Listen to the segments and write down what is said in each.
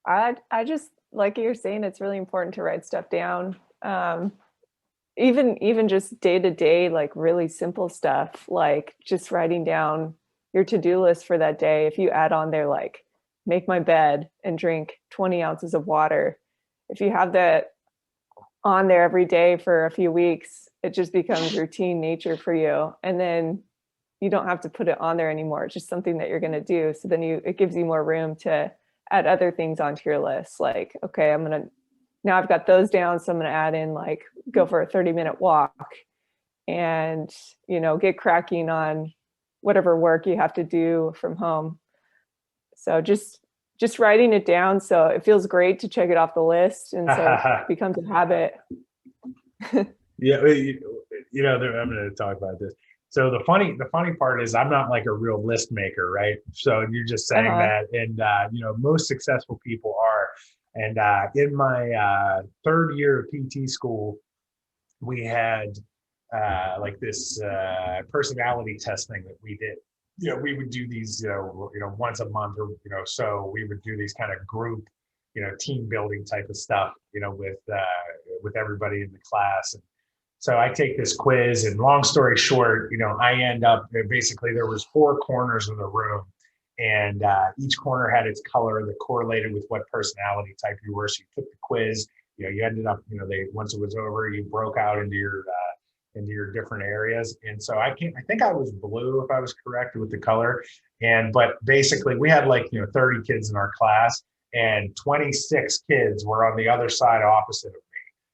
I just, like you're saying, it's really important to write stuff down. Even just day to day, like really simple stuff, like just writing down your to-do list for that day. If you add on there, like make my bed and drink 20 ounces of water, if you have that on there every day for a few weeks, it just becomes routine nature for you. And then you don't have to put it on there anymore. It's just something that you're going to do. So then it gives you more room to add other things onto your list. Like, okay, now I've got those down. So I'm going to add in like, go for a 30-minute walk and, get cracking on whatever work you have to do from home. So just writing it down. So it feels great to check it off the list. And so it becomes a habit. Yeah, I'm going to talk about this. So the funny part is I'm not like a real list maker, right? So you're just saying Uh-huh. that, and most successful people are. And in my third year of PT school, we had like this personality testing that we did. We would do these, once a month, or so we would do these kind of group, team building type of stuff, with everybody in the class. And so I take this quiz, and long story short, I end up basically there was four corners in the room, and each corner had its color that correlated with what personality type you were. So you took the quiz, you ended up, once it was over, you broke out into your different areas. And so I think I was blue, if I was correct with the color. But basically we had like, 30 kids in our class, and 26 kids were on the other side opposite of me.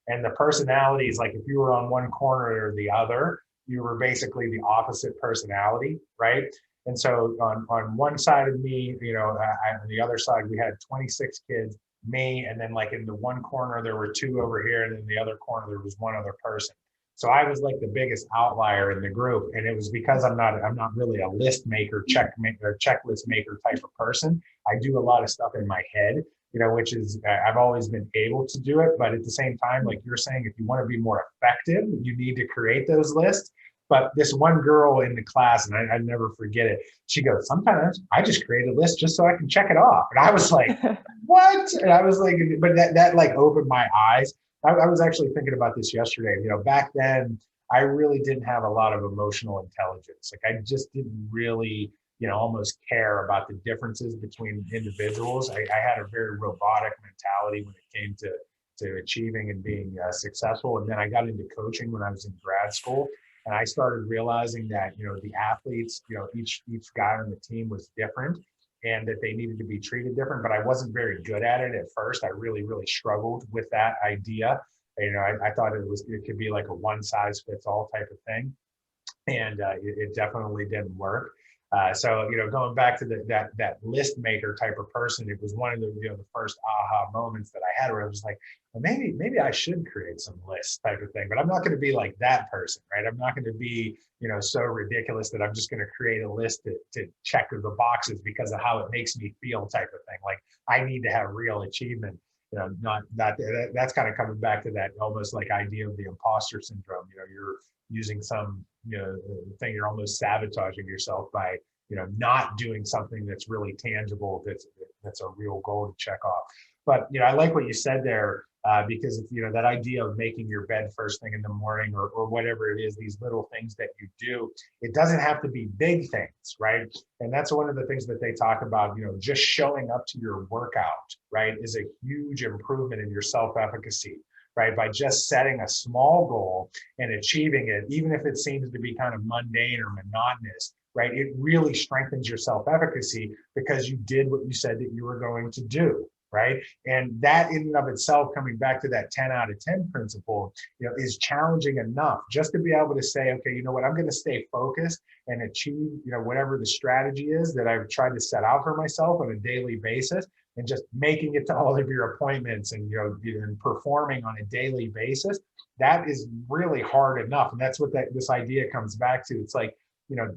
And the personalities, like if you were on one corner or the other, you were basically the opposite personality, right? And so on one side of me, on the other side, we had 26 kids, me, and then like in the one corner, there were two over here, and in the other corner, there was one other person. So I was like the biggest outlier in the group, and it was because I'm not really a list maker, checklist maker type of person. I do a lot of stuff in my head, which is I've always been able to do it. But at the same time, like you're saying, if you want to be more effective, you need to create those lists. But this one girl in the class, and I never forget it, she goes, sometimes I just create a list just so I can check it off. And I was like, what? And I was like, but that like opened my eyes. I was actually thinking about this yesterday. Back then, I really didn't have a lot of emotional intelligence. Like I just didn't really, almost care about the differences between individuals. I had a very robotic mentality when it came to achieving and being successful. And then I got into coaching when I was in grad school, and I started realizing that the athletes, each guy on the team was different, and that they needed to be treated different. But I wasn't very good at it at first. I really, really struggled with that idea. I thought it could be like a one size fits all type of thing, and it definitely didn't work. So going back to that list maker type of person, it was one of the first aha moments that I had, where I was like, well, maybe I should create some lists type of thing, but I'm not going to be like that person, right? I'm not going to be so ridiculous that I'm just going to create a list to check the boxes because of how it makes me feel type of thing. Like I need to have real achievement. Not that's kind of coming back to that almost like idea of the imposter syndrome. You're using some thing, you're almost sabotaging yourself by not doing something that's really tangible, that's a real goal to check off. But I like what you said there, because it's, that idea of making your bed first thing in the morning, or whatever it is, these little things that you do, it doesn't have to be big things, right? And that's one of the things that they talk about, just showing up to your workout, right, is a huge improvement in your self-efficacy, right? By just setting a small goal and achieving it, even if it seems to be kind of mundane or monotonous, right? It really strengthens your self-efficacy because you did what you said that you were going to do, right? And that in and of itself, coming back to that 10 out of 10 principle, is challenging enough just to be able to say, okay, you know what, I'm going to stay focused and achieve, whatever the strategy is that I've tried to set out for myself on a daily basis, and just making it to all of your appointments, and and performing on a daily basis. That is really hard enough, and that's what this idea comes back to. It's like,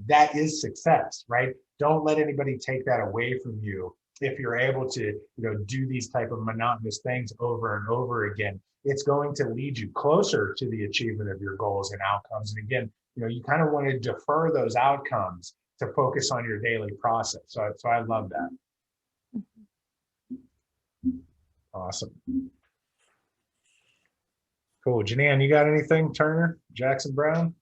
that is success, right? Don't let anybody take that away from you. If you're able to do these type of monotonous things over and over again, it's going to lead you closer to the achievement of your goals and outcomes. And again, you kind of want to defer those outcomes to focus on your daily process. So I love that. Awesome. Cool. Janan, you got anything? Turner, Jackson Brown?